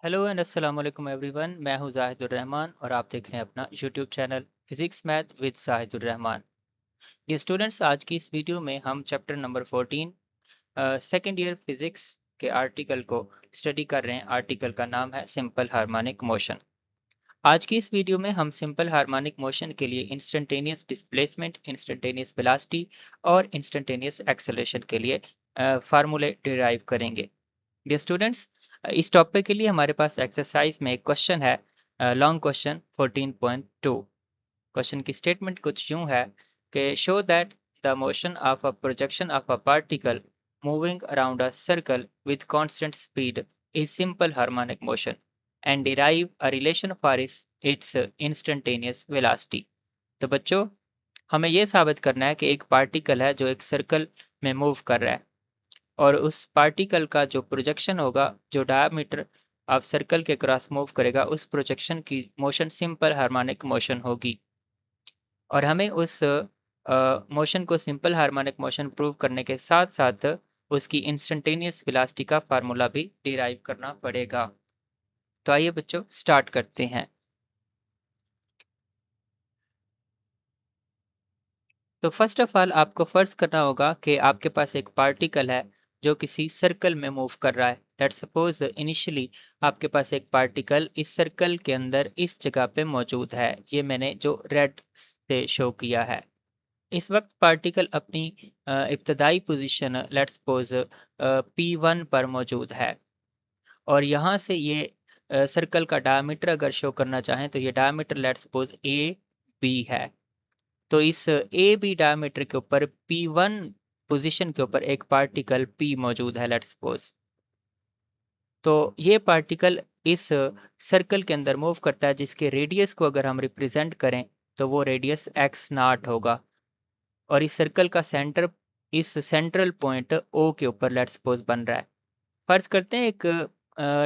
Hello and अस्सलाम वालेकुम everyone. मैं हूं जाहिदुर रहमान और आप देख रहे हैं अपना YouTube channel physics math with Zahidur Rahman. ये स्टूडेंट्स, आज की इस वीडियो में हम chapter number 14 second year physics के आर्टिकल को स्टडी कर रहे हैं। आर्टिकल का नाम है सिंपल हार्मोनिक मोशन। आज की इस वीडियो में हम सिंपल हार्मोनिक मोशन के लिए इंस्टेंटेनियस डिस्प्लेसमेंट, इंस्टेंटेनियस वेलोसिटी और इंस्टेंटेनियस एक्सेलरेशन के लिए फार्मूले डिराइव करेंगे। डियर स्टूडेंट्स, इस टॉपिक के लिए हमारे पास एक्सरसाइज में एक क्वेश्चन है, लॉन्ग क्वेश्चन 14.2। क्वेश्चन की स्टेटमेंट कुछ यूं है कि show that the motion of a projection of a particle moving around a circle with constant speed is simple harmonic motion and derive a relation for its instantaneous velocity. तो बच्चों, हमें यह साबित करना है कि एक पार्टिकल है जो एक सर्कल में मूव कर रहा है और उस पार्टिकल का जो प्रोजेक्शन होगा, जो डायमीटर ऑफ सर्कल के क्रॉस मूव करेगा, उस प्रोजेक्शन की मोशन सिंपल हार्मोनिक मोशन होगी। और हमें उस मोशन को सिंपल हार्मोनिक मोशन प्रूव करने के साथ-साथ उसकी इंस्टेंटेनियस वेलोसिटी का फार्मूला भी डिराइव करना पड़ेगा। तो आइए बच्चों, स्टार्ट करते हैं। तो फर्स्ट ऑफ ऑल आपको फर्ज करना होगा कि आपके पास एक पार्टिकल है जो किसी सर्कल में मूव कर रहा है। लेट्स सपोज इनिशियली आपके पास एक पार्टिकल इस सर्कल के अंदर इस जगह पे मौजूद है। ये मैंने जो रेड से शो किया है। इस वक्त पार्टिकल अपनी इब्तदाई पोजीशन लेट्स सपोज P1 पर मौजूद है और यहाँ से ये सर्कल का डायमीटर अगर शो करना चाहें तो ये डायमीटर लेट्स सपोज AB है। तो इस ए बी डायमीटर के ऊपर P1 पोजीशन के ऊपर एक पार्टिकल P मौजूद है लेट्स सपोज। तो ये पार्टिकल इस सर्कल के अंदर मूव करता है जिसके रेडियस को अगर हम रिप्रेजेंट करें तो वो रेडियस x नॉट होगा और इस सर्कल का सेंटर इस सेंट्रल पॉइंट O के ऊपर लेट्स सपोज बन रहा है। फर्ज करते हैं एक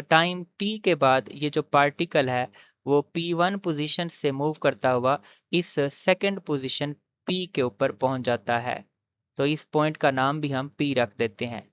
टाइम t के बाद ये जो पार्टिकल है वो P1 पोजीशन से मूव करता हुआ इस सेकंड पोजीशन P के ऊपर पहुंच जाता है। तो इस पॉइंट का नाम भी हम P रख देते हैं।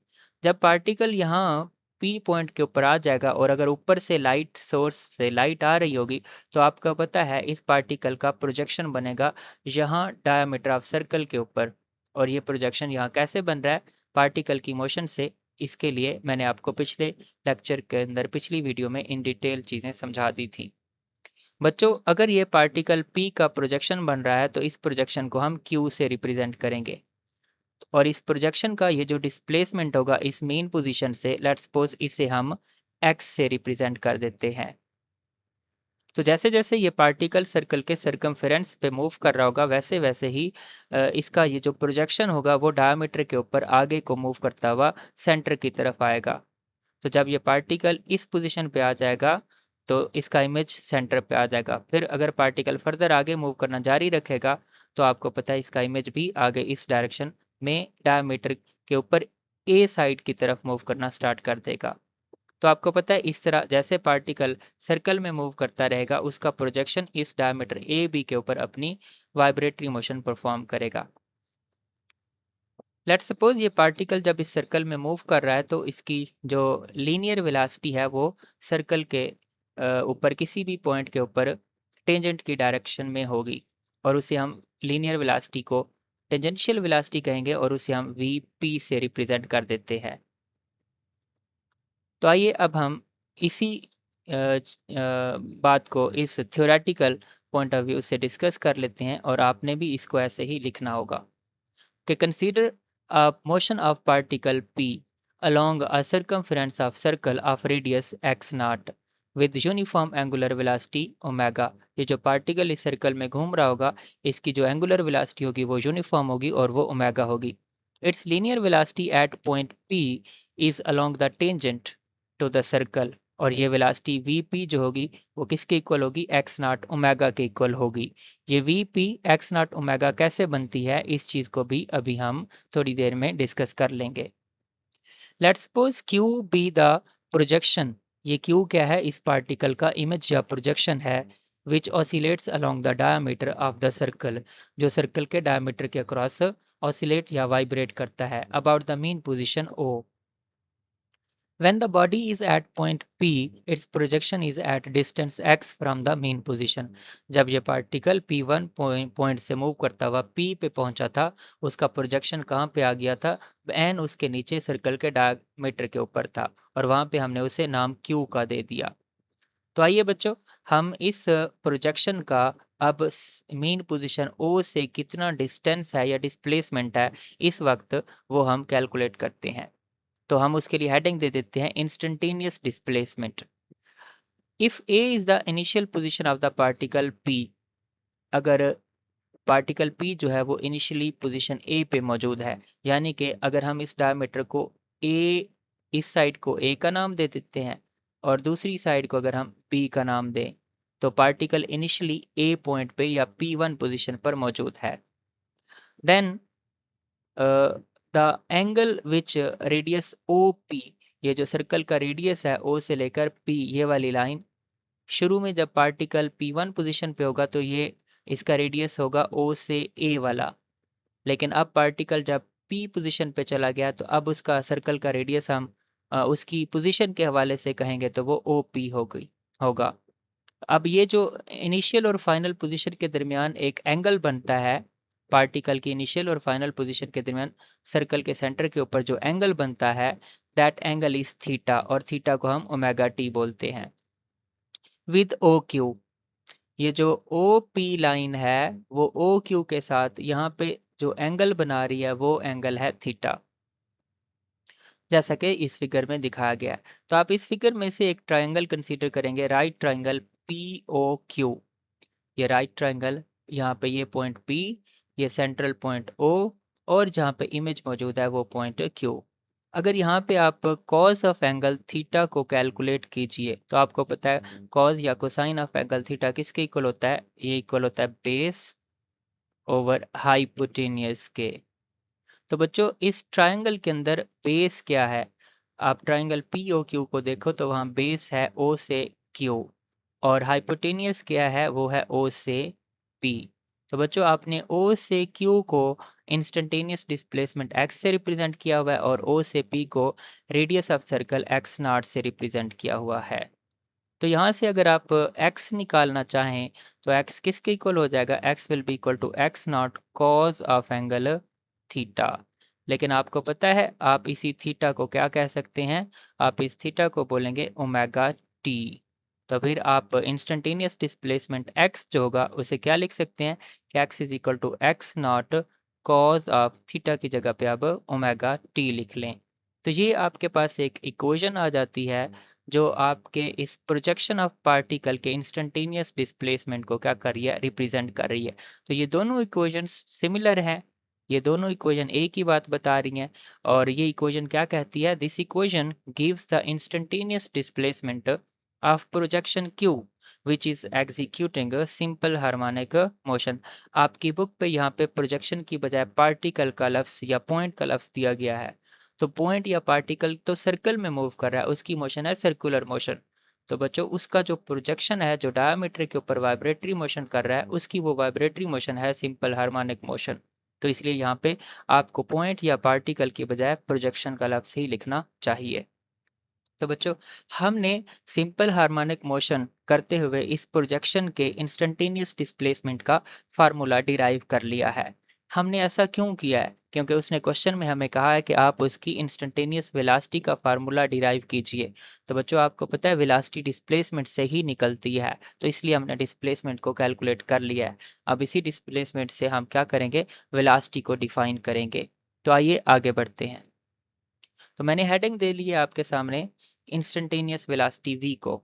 जब पार्टिकल यहाँ P पॉइंट के ऊपर आ जाएगा और अगर ऊपर से लाइट सोर्स से लाइट आ रही होगी तो आपका पता है इस पार्टिकल का प्रोजेक्शन बनेगा यहाँ डायमीटर ऑफ सर्कल के ऊपर। और ये प्रोजेक्शन यहाँ कैसे बन रहा है? पार्टिकल की मोशन से। इसके लिए मैंने आपको पिछले लेक्चर के अंदर पिछली वीडियो में इन डिटेल चीज़ें समझा दी थी। बच्चों, अगर ये पार्टिकल P का प्रोजेक्शन बन रहा है तो इस प्रोजेक्शन को हम Q से रिप्रेजेंट करेंगे और इस प्रोजेक्शन का ये जो डिस्प्लेसमेंट होगा इस मेन पोजीशन से लेट्स सपोज इसे हम X से रिप्रेजेंट कर देते हैं। तो जैसे-जैसे ये पार्टिकल सर्कल के सर्कमफेरेंस पे मूव कर रहा होगा वैसे-वैसे ही इसका ये जो प्रोजेक्शन होगा वो डायमीटर के ऊपर आगे को मूव करता हुआ सेंटर की तरफ आएगा। तो जब ये पार्टिकल इस पोजीशन पे आ जाएगा तो इसका इमेज सेंटर पे आ जाएगा। फिर अगर पार्टिकल फर्दर आगे मूव करना जारी रखेगा तो आपको पता है इसका इमेज भी आगे इस डायरेक्शन में डायमीटर के ऊपर ए साइड की तरफ मूव करना स्टार्ट कर देगा। तो आपको पता है इस तरह जैसे पार्टिकल सर्कल में मूव करता रहेगा उसका प्रोजेक्शन इस डायमीटर ए बी के ऊपर अपनी वाइब्रेटरी मोशन परफॉर्म करेगा। लेट्स सपोज ये पार्टिकल जब इस सर्कल में मूव कर रहा है तो इसकी जो लीनियर वेलोसिटी है वो सर्कल के ऊपर किसी भी पॉइंट के ऊपर टेंजेंट की डायरेक्शन में होगी और उसे हम लीनियर वेलोसिटी को टेंजेंशियल वेलोसिटी कहेंगे और उसे हम वी पी से रिप्रेजेंट कर देते हैं। तो आइए अब हम इसी बात को इस थ्योरेटिकल पॉइंट ऑफ व्यू से डिस्कस कर लेते हैं और आपने भी इसको ऐसे ही लिखना होगा कि consider a motion of particle P along a circumference of circle of radius x naught with uniform angular velocity omega. ये जो पार्टिकल इस सर्कल में घूम रहा होगा इसकी जो एंगुलर वेलोसिटी होगी वो यूनिफॉर्म होगी और वो ओमेगा होगी। It's linear velocity at point P is along the tangent to the circle और ये वेलोसिटी Vp जो होगी वो किसके इक्वल होगी? x नॉट ओमेगा के इक्वल होगी। ये Vp x नॉट ओमेगा कैसे बनती है इस चीज़ को भी अभी हम थोड़ी देर में डिस्कस कर लेंगे। Let's suppose Q be the projection. ये Q क्या है? इस पार्टिकल का इमेज या प्रोजेक्शन है which oscillates along the diameter of the circle, जो सर्कल के डायमीटर के अक्रॉस ऑसिलेट या वाइब्रेट करता है about the mean position O। When the body is at point P, its projection is at distance x from the mean position. जब ये particle P1 point से move करता हुआ P पे पहुंचा था, उसका प्रोजेक्शन कहाँ पे आ गया था? n उसके नीचे सर्कल के डायमीटर के ऊपर था और वहां पे हमने उसे नाम Q का दे दिया। तो आइए बच्चों, हम इस प्रोजेक्शन का अब मीन पोजीशन O से कितना डिस्टेंस है या डिस्प्लेसमेंट है इस वक्त वो हम कैलकुलेट करते हैं। तो हम उसके लिए हेडिंग दे देते हैं instantaneous displacement. If A is the initial position of the particle P, अगर पार्टिकल P जो है वो इनिशियली पोजीशन A पे मौजूद है, यानी कि अगर हम इस डायमीटर को A, इस साइड को A का नाम दे देते हैं और दूसरी साइड को अगर हम B का नाम दें, तो पार्टिकल इनिशियली A पॉइंट पे या P1 पोजीशन पर मौजूद है। Then the angle which radius OP, ये जो सर्कल का रेडियस है O से लेकर P, ये वाली लाइन, शुरू में जब पार्टिकल P1 पोजीशन पे होगा तो ये इसका रेडियस होगा O से A वाला, लेकिन अब पार्टिकल जब P पोजीशन पे चला गया तो अब उसका सर्कल का रेडियस हम उसकी पोजीशन के हवाले से कहेंगे तो वो OP होगा। अब ये जो इनिशियल और फाइनल पोजीशन के दरमियान एक एंगल बनता है, पार्टिकल की इनिशियल और फाइनल पोजीशन के दरमियान सर्कल के सेंटर के ऊपर जो एंगल बनता है, दैट एंगल इज थीटा, और थीटा को हम ओमेगा टी बोलते हैं। विद ओ क्यू, ये जो ओ पी लाइन है वो ओ क्यू के साथ यहाँ पे जो एंगल बना रही है वो एंगल है थीटा, जैसा कि इस फिगर में दिखाया गया है। तो आप इस फिगर में से एक ट्रायंगल कंसीडर करेंगे, right triangle P O Q. ये राइट ट्रायंगल, यहाँ पे ये पॉइंट P, ये सेंट्रल पॉइंट O, और जहाँ पे इमेज मौजूद है वो पॉइंट Q। अगर यहाँ पे आप कॉस ऑफ एंगल थीटा को कैलकुलेट कीजिए तो आपको पता है कॉस या कोसाइन ऑफ एंगल थीटा किसके इक्वल होता है? ये इक्वल होता है बेस ओवर हाइपोटेनियस के। तो बच्चों, इस ट्रायंगल के अंदर बेस क्या है? आप ट्रायंगल POQ को देखो तो वहाँ बेस है O से Q, और हाइपोटेनियस क्या है? वो है O से P। तो बच्चों, आपने O से Q को इंस्टेंटेनियस डिस्प्लेसमेंट x से रिप्रेजेंट किया हुआ है और O से P को रेडियस ऑफ सर्कल x0 से रिप्रेजेंट किया हुआ है। तो यहाँ से अगर आप x निकालना चाहें तो x किसके इक्वल हो जाएगा? x will be equal to x0 cos of angle theta. लेकिन आपको पता है आप इसी थीटा को क्या कह सकते हैं? आप इस थीटा को बोलेंगे ओमेगा टी। तो फिर आप इंस्टेंटेनियस डिस्प्लेसमेंट x जो होगा उसे क्या लिख सकते हैं कि x is equal to x0 cos of theta की जगह पे आप ओमेगा टी लिख लें। तो ये आपके पास एक इक्वेशन आ जाती है जो आपके इस प्रोजेक्शन ऑफ पार्टिकल के इंस्टेंटेनियस डिस्प्लेसमेंट को क्या कर रही है? रिप्रेजेंट कर रही है। तो ये दोनों इक्वेशंस सिमिलर हैं, ये दोनों इक्वेशन एक ही बात बता रही हैं, और ये इक्वेशन क्या कहती है? This equation gives the instantaneous displacement of projection Q which is executing a simple harmonic motion। आपकी बुक पे यहाँ पे प्रोजेक्शन की बजाय पार्टिकल का लफ्ज़ या पॉइंट का लफ्ज़ दिया गया है। तो पॉइंट या पार्टिकल तो सर्कल में मूव कर रहा है, उसकी मोशन है सर्कुलर मोशन। तो बच्चों, उसका जो प्रोजेक्शन है जो डायमीटर के ऊपर वाइब्रेटरी मोशन कर रहा है, उसकी वो वाइब्रेटरी मोशन है सिंपल हार्मोनिक मोशन। तो इसलिए यहाँ पे आपको पॉइंट या पार्टिकल की बजाय प्रोजेक्शन का लफ्ज़ ही लिखना चाहिए। तो बच्चों, हमने सिंपल हार्मोनिक मोशन करते हुए इस प्रोजेक्शन के इंस्टेंटेनियस डिस्प्लेसमेंट का फार्मूला डिराइव कर लिया है। हमने ऐसा क्यों किया है? क्योंकि उसने क्वेश्चन में हमें कहा है कि आप उसकी इंस्टेंटेनियस वेलोसिटी का फार्मूला डिराइव कीजिए। तो बच्चों, आपको पता है वेलोसिटी डिस्प्लेसमेंट से ही निकलती है, तो इसलिए हमने डिस्प्लेसमेंट को कैलकुलेट कर लिया है। अब इसी डिस्प्लेसमेंट से हम क्या करेंगे? वेलोसिटी को डिफाइन करेंगे। तो आइए आगे बढ़ते हैं। तो मैंने हेडिंग दे ली है आपके सामने इंस्टेंटेनियस वेलोसिटी v को।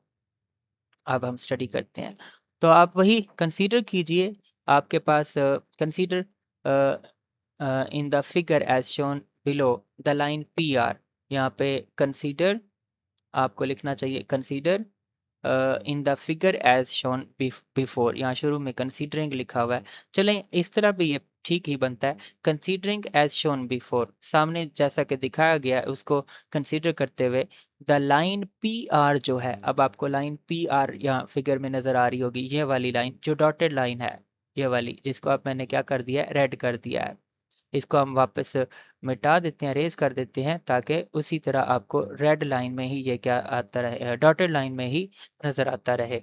अब हम स्टडी करते हैं। तो आप वही कंसीडर कीजिए, आपके पास consider in the figure as shown below the line PR। यहाँ पे कंसीडर आपको लिखना चाहिए consider in the figure as shown before. यहाँ शुरू में कंसीडरिंग लिखा हुआ है, चलें इस तरह भी ये ठीक ही बनता है। कंसीडरिंग एज शोन बिफोर, सामने जैसा कि दिखाया गया है उसको कंसीडर करते हुए द लाइन PR जो है, अब आपको लाइन PR यहाँ फिगर में नज़र आ रही होगी, ये वाली लाइन जो डॉटेड लाइन है, ये वाली जिसको आप मैंने क्या कर दिया है? रेड कर दिया है। इसको हम वापस मिटा देते हैं, इरेज़ कर देते हैं ताकि उसी तरह आपको रेड लाइन में ही ये क्या आता रहे, डॉटेड लाइन में ही नज़र आता रहे।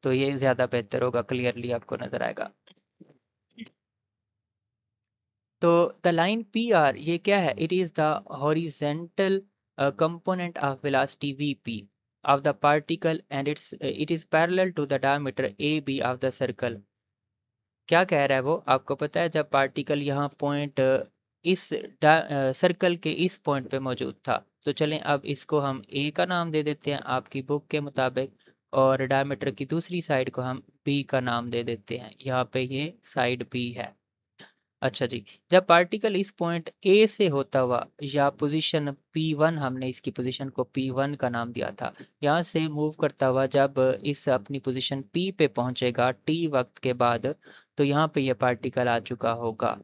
तो ये ज़्यादा बेहतर होगा, क्लियरली आपको नज़र आएगा। तो द लाइन PR ये क्या है? It is the horizontal component of velocity VP of the particle and it is parallel to the diameter AB of the circle। क्या कह रहा है वो? आपको पता है जब पार्टिकल यहाँ पॉइंट इस सर्कल के इस पॉइंट पे मौजूद था, तो चलें अब इसको हम A का नाम दे देते हैं आपकी बुक के मुताबिक, और डायमीटर की दूसरी साइड को हम B का नाम दे देते हैं। यहाँ पे ये साइड B है। अच्छा जी, जब पार्टिकल इस पॉइंट ए से होता हुआ या पोजीशन P1, हमने इसकी पोजीशन को P1 का नाम दिया था, यहाँ से मूव करता हुआ जब इस अपनी पोजीशन P पे पहुंचेगा T वक्त के बाद, तो यहाँ पे ये पार्टिकल आ चुका होगा।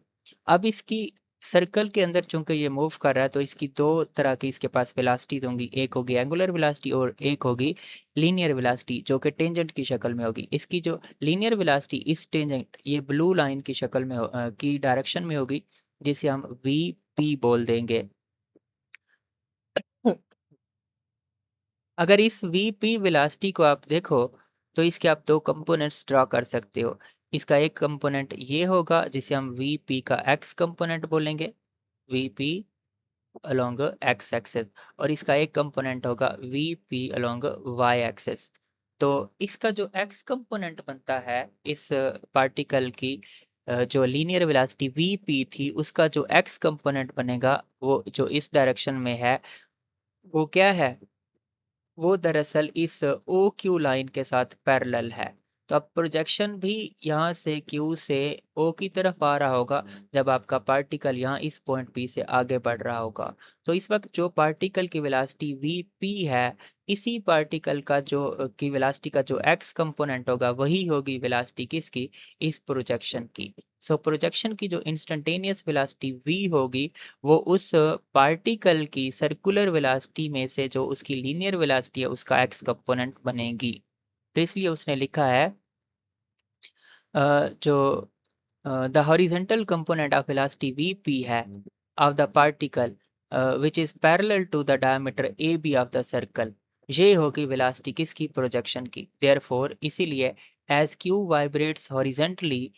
अब इसकी सर्कल के अंदर चूंकि ये मूव कर रहा है, तो इसकी दो तरह की इसके पास वेलोसिटीज होंगी, एक होगी एंगुलर वेलोसिटी और एक होगी लीनियर वेलोसिटी, जो कि टेंजेंट की शक्ल में होगी। इसकी जो लीनियर वेलोसिटी इस टेंजेंट ये ब्लू लाइन की शक्ल में की डायरेक्शन में होगी, जिसे हम VP बोल देंगे। अगर इस VP वेलोसिटी को आप देखो, तो इसके आप दो कंपोनेंट्स ड्रा कर सकते हो। इसका एक कंपोनेंट ये होगा जिसे हम VP का x कंपोनेंट बोलेंगे, VP अलोंग x एक्सिस, और इसका एक कंपोनेंट होगा VP अलोंग y एक्सिस। तो इसका जो x कंपोनेंट बनता है इस पार्टिकल की जो लीनियर वेलोसिटी VP थी, उसका जो x कंपोनेंट बनेगा वो जो इस डायरेक्शन में है, वो क्या है? वो दरअसल इस OQ लाइन के साथ पैरेलल है। तो अब प्रोजेक्शन भी यहाँ से Q से O की तरफ आ रहा होगा जब आपका पार्टिकल यहाँ इस पॉइंट P से आगे बढ़ रहा होगा। तो इस वक़्त जो पार्टिकल की वेलोसिटी VP है, इसी पार्टिकल का जो की वेलोसिटी का जो x कंपोनेंट होगा, वही होगी वेलोसिटी किसकी? इस प्रोजेक्शन की। सो प्रोजेक्शन की जो इंस्टेंटेनियस वेलोसिटी V होगी, वो उस पार्टिकल की सर्कुलर वेलोसिटी में से जो उसकी लीनियर वेलोसिटी है उसका x कंपोनेंट बनेगी। तो इसलिए उसने लिखा है जो the horizontal component of velocity VP है of the particle which is parallel to the diameter AB of the circle, ये होगी वेलोसिटी किसकी? प्रोजेक्शन की। देयरफॉर इसीलिए as Q vibrates horizontally,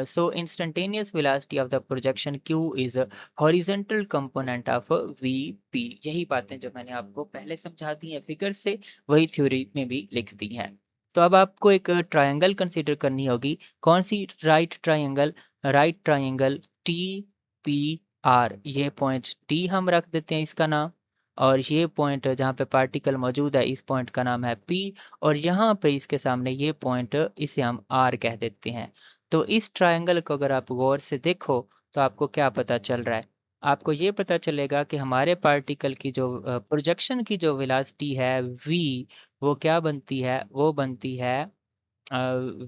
so instantaneous velocity of the projection Q is a horizontal component of VP। यही बातें जो मैंने आपको पहले समझा दी हैं फिगर से, वही थ्योरी में भी लिख दी हैं। तो अब आपको एक ट्रायंगल कंसीडर करनी होगी। कौन सी? Right triangle, right triangle TPR। ये पॉइंट T हम रख देते हैं इसका नाम, और ये पॉइंट जहाँ पे पार्टिकल मौजूद है इस पॉइंट का नाम है P, और यहाँ पे इसके सामने ये पॉइंट इसे हम R कह देते हैं। तो इस ट्रायंगल को अगर आप गौर से देखो, तो आपको क्या पता चल रहा है? आपको ये पता चलेगा कि हमारे पार्टिकल की जो प्रोजेक्शन की जो वेलोसिटी है V, वो क्या बनती है? वो बनती है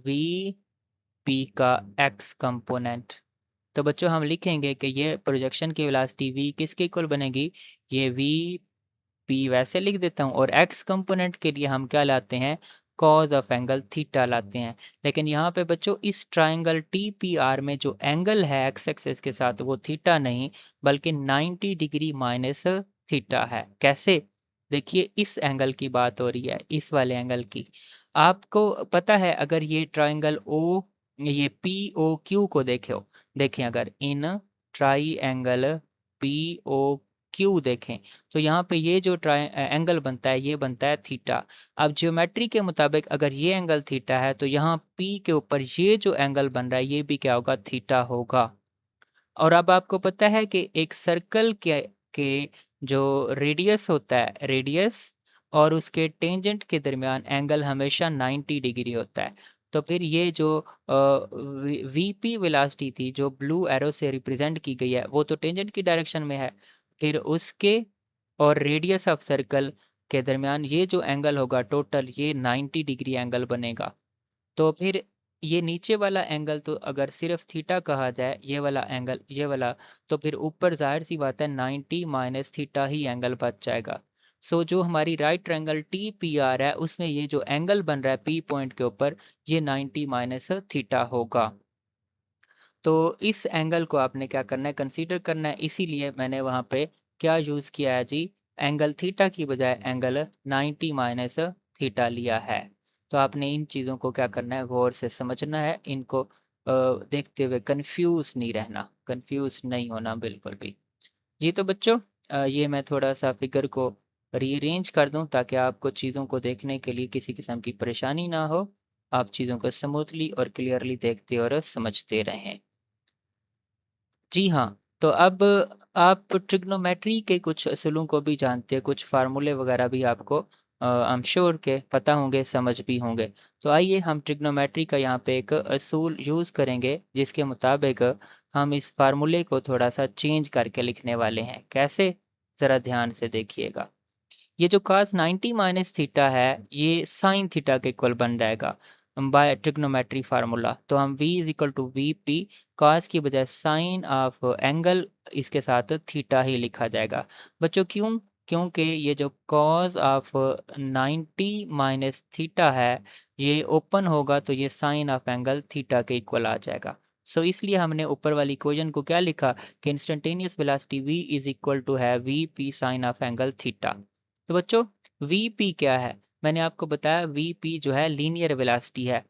VP का x कंपोनेंट। तो बच्चों हम लिखेंगे कि ये प्रोजेक्शन की वेलोसिटी V किसके इक्वल बनेगी? ये VP वैसे लिख देता हूँ, और x कंपोनेंट के लिए हम क्या लाते हैं? कॉज ऑफ एंगल थीटा लाते हैं। लेकिन यहाँ पे बच्चों इस ट्रायंगल TPR में जो एंगल है x एक्सिस के साथ, वो थीटा नहीं बल्कि 90 डिग्री माइनस थीटा है। कैसे? देखिए इस एंगल की बात हो रही है, इस वाले एंगल की। आपको पता है अगर ये ट्रायंगल ये POQ को देखें अगर इन ट्रायंगल POQ देखें, तो यहाँ पे ये जो एंगल बनता है ये बनता है थीटा। अब ज्योमेट्री के मुताबिक अगर ये एंगल थीटा है, तो यहाँ P के ऊपर ये जो एंगल बन रहा है ये भी क्या होगा? थीटा होगा। और अब आपको पता है कि एक सर्कल के जो रेडियस होता है, रेडियस और उसके टेंजेंट के दरमियान एंगल हमेशा 90 डिग्री होता है। तो फिर ये जो VP वेलोसिटी थी जो ब्लू एरो से रिप्रेजेंट की गई है, वो तो टेंजेंट की डायरेक्शन में है। फिर उसके और रेडियस ऑफ सर्कल के दरमियान ये जो एंगल होगा टोटल, ये 90 डिग्री एंगल बनेगा। तो फिर ये नीचे वाला एंगल तो अगर सिर्फ थीटा कहा जाए, ये वाला एंगल, ये वाला, तो फिर ऊपर ज़ाहिर-सी बात है 90 माइनस थीटा ही एंगल बच जाएगा। सो जो हमारी राइट ट्रायंगल TPR है, उसमें ये जो एंगल बन रहा है P पॉइंट के ऊपर, ये 90 माइनस थीटा होगा। तो इस एंगल को आपने क्या करना है, कंसीडर करना है, इसीलिए मैंने वहाँ पे क्या यूज़ किया है जी, एंगल थीटा की बजाय एंगल 90 माइनस थीटा लिया है। तो आपने इन चीज़ों को क्या करना है, गौर से समझना है, इनको देखते हुए कन्फ्यूज़ नहीं रहना, कन्फ्यूज़ नहीं होना बिल्कुल भी। जी, तो बच्चों ये मैं थोड़ा-सा फ़िगर को रीअरेंज कर दूँ ताकि आपको चीज़ों को देखने के लिए किसी किस्म की परेशानी ना हो। आप चीज़ों को स्मूथली और क्लियरली देखते और समझते रहें। जी हाँ, तो अब आप ट्रिग्नोमेट्री के कुछ असूलों को भी जानते हैं, कुछ फ़ॉर्मूले वग़ैरह भी आपको आई एम श्योर के पता होंगे, समझ भी होंगे। तो आइए हम ट्रिग्नोमेट्री का यहाँ पे एक असूल यूज़ करेंगे, जिसके मुताबिक हम इस फ़ॉर्मूले को थोड़ा-सा चेंज करके लिखने वाले हैं। कैसे? ज़रा ध्यान से देखिएगा। ये जो cos 90 माइनस थीटा है, ये sin थीटा के इक्वल बन जाएगा बाय ट्रिग्नोमेट्री फार्मूला। तो हम v is equal to VP cos की बजाय sin ऑफ एंगल इसके साथ थीटा ही लिखा जाएगा। बच्चों क्यों? क्योंकि ये जो cos ऑफ 90 माइनस थीटा है, ये ओपन होगा तो ये sin ऑफ एंगल थीटा के इक्वल आ जाएगा। सो इसलिए हमने ऊपर वाली इक्वेशन को क्या लिखा कि instantaneous velocity v is equal to है VP sin of angle theta. तो बच्चों वीपी क्या है? मैंने आपको बताया वीपी जो है लीनियर वेलोसिटी है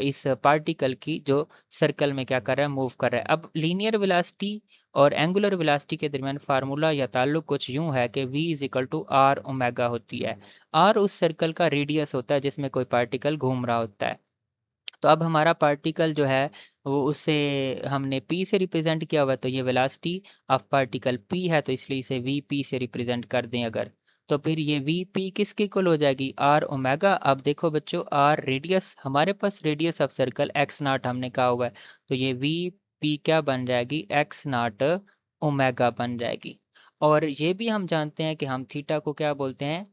इस पार्टिकल की जो सर्कल में क्या कर रहा है, मूव कर रहा है। अब लीनियर वेलोसिटी और एंगुलर वेलोसिटी के दरमियान फार्मूला या ताल्लुक कुछ यूं है कि v is equal to r omega होती है। आर उस सर्कल का रेडियस होता है जिसमें कोई पार्टिकल घूम रहा होता है। तो अब हमारा पार्टिकल जो है वो उससे हमने p से रिप्रेजेंट किया हुआ है, तो ये वेलोसिटी ऑफ पार्टिकल p है, तो इसलिए इसे vp से रिप्रेजेंट कर दें अगर, तो फिर ये vp किसके इक्वल हो जाएगी, r ओमेगा। अब देखो बच्चों r रेडियस, हमारे पास radius of circle x naught हमने कहा हुआ है, तो ये vp क्या बन जाएगी, x नॉट ओमेगा बन जाएगी। और ये भी हम जानते हैं कि हम थीटा को क्या बोलते हैं,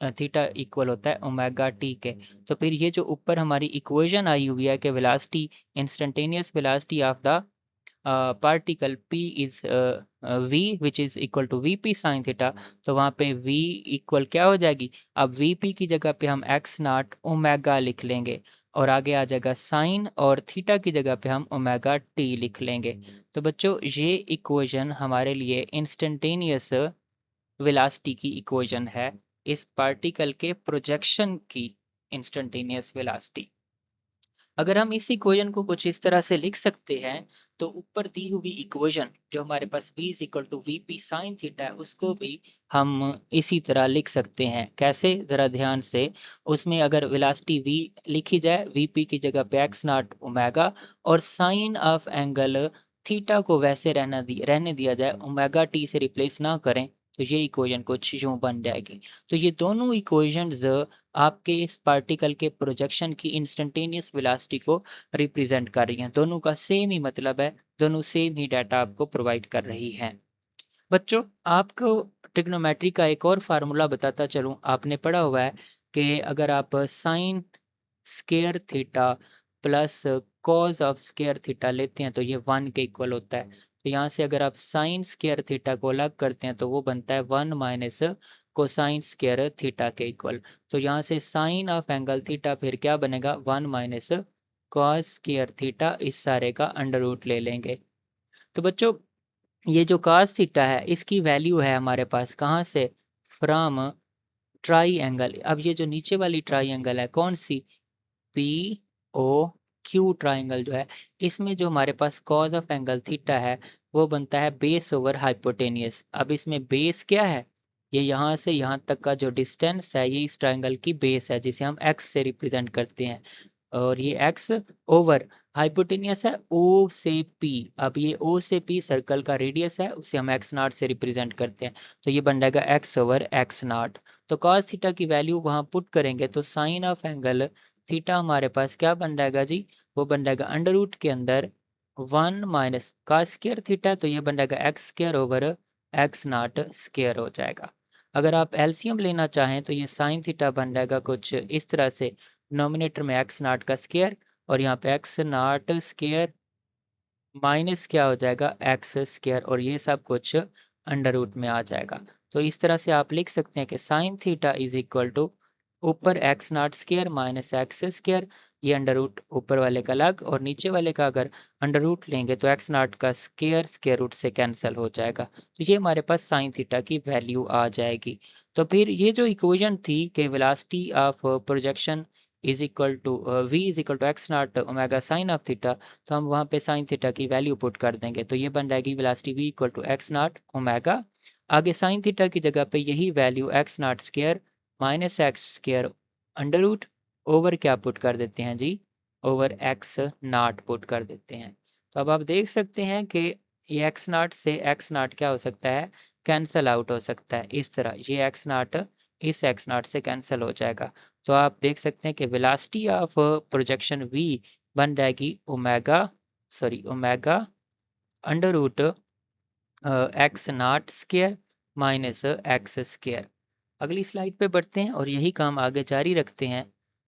थीटा इक्वल होता है ओमेगा टी के। तो फिर ये जो ऊपर हमारी इक्वेशन आई हुई है कि velocity, instantaneous velocity of the particle p is v which is equal to vp sin theta, तो वहाँ पे v इक्वल क्या हो जाएगी, अब vp की जगह पे हम x नॉट ओमेगा लिख लेंगे और आगे आ जाएगा साइन, और थीटा की जगह पे हम ओमेगा t लिख लेंगे। तो बच्चों ये इक्वेशन हमारे लिए इंस्टेंटेनियस वेलोसिटी की इक्वेशन है, इस पार्टिकल के प्रोजेक्शन की इंस्टेंटेनियस वेलोसिटी। अगर हम इस इक्वेशन को कुछ इस तरह से लिख सकते हैं, तो ऊपर दी हुई इक्वेशन जो हमारे पास v is equal to v p sine theta है, उसको भी हम इसी तरह लिख सकते हैं। कैसे, जरा ध्यान से, उसमें अगर वेलोसिटी v लिखी जाए, vp की जगह पे x नॉट ओमेगा, और साइन ऑफ एंगल थीटा को वैसे रहने दिया जाए, ओमेगा टी से रिप्लेस ना करें, तो ये इक्वेशन कुछ यूं बन जाएगी। तो ये दोनों इक्वेशंस आपके इस पार्टिकल के प्रोजेक्शन की इंस्टेंटेनियस वेलोसिटी को रिप्रेजेंट कर रही हैं। दोनों का सेम ही मतलब है, दोनों सेम ही डाटा आपको प्रोवाइड कर रही हैं। बच्चों, आपको ट्रिग्नोमेट्री का एक और फार्मूला बताता चलूँ। आपने पढ़ा हुआ है कि अगर आप sine square theta plus cos of square theta लेते हैं तो ये 1 के इक्वल होता है। तो यहाँ से अगर आप साइन स्क्वायर थीटा को अलग करते हैं तो वो बनता है 1 माइनस कोसाइन स्क्वायर थीटा के इक्वल। तो यहाँ से साइन ऑफ एंगल थीटा फिर क्या बनेगा, 1 माइनस कॉस स्क्वायर थीटा, इस सारे का अंडर रूट ले लेंगे। तो बच्चों ये जो cos थीटा है इसकी वैल्यू है हमारे पास कहाँ से, फ्रॉम ट्राइएंगल। अब ये जो नीचे वाली ट्राइएंगल है कौन सी, पी ओ क्यू ट्राइंगल जो है, इसमें जो हमारे पास कॉज ऑफ एंगल थीटा है वो बनता है बेस ओवर हाइपोटेनियस। अब इसमें बेस क्या है, ये यहाँ से यहाँ तक का जो डिस्टेंस है, ये इस ट्राइंगल की बेस है जिसे हम एक्स से रिप्रेजेंट करते हैं, और ये एक्स ओवर हाइपोटेनियस है ओ से पी। अब ये ओ से पी सर्कल का रेडियस है, उसे हम एक्स नॉट से रिप्रेजेंट करते हैं, तो ये बन जाएगा एक्स ओवर एक्स नॉट। तो कॉस थीटा की वैल्यू वहाँ पुट करेंगे तो साइन ऑफ एंगल थीटा हमारे पास क्या बन जाएगा जी, वो बन जाएगा अंडर रूट के अंदर 1 माइनस का स्क्वायर थीटा, तो ये बन जाएगा x square over x not square हो जाएगा। अगर आप एलसीएम लेना चाहें तो ये साइन थीटा बन जाएगा कुछ इस तरह से, डिनोमिनेटर में एक्स नॉट का स्क्वायर और यहाँ पे एक्स नॉट स्क्वायर माइनस क्या हो जाएगा, एक्स स्क्वायर, और ये सब कुछ अंडर रूट में आ जाएगा। तो इस तरह से आप लिख सकते हैं कि sine theta is equal to ऊपर x not square minus x square, ये अंडर रूट ऊपर वाले का अलग और नीचे वाले का अगर अंडर रूट लेंगे तो एक्स नॉट का स्क्वायर स्क्वायर रूट से कैंसिल हो जाएगा। तो ये हमारे पास साइन थीटा की वैल्यू आ जाएगी। तो फिर ये जो इक्वेशन थी कि velocity of projection is equal to v is equal to x not omega sine of theta, तो हम वहाँ पे साइन थीटा की वैल्यू पुट कर देंगे। तो ये बन जाएगी velocity v equal to x not omega, आगे साइन थीटा की जगह पे यही value x not square minus x square under root over क्या पुट कर देते हैं जी, ओवर एक्स नॉट पुट कर देते हैं। तो अब आप देख सकते हैं कि ये एक्स नॉट से एक्स नॉट क्या हो सकता है, कैंसल आउट हो सकता है। इस तरह ये एक्स नॉट इस एक्स नॉट से कैंसिल हो जाएगा। तो आप देख सकते हैं कि वेलोसिटी ऑफ प्रोजेक्शन v बन जाएगी omega under root x not square minus x square. अगली स्लाइड पे बढ़ते हैं और यही काम आगे जारी रखते हैं।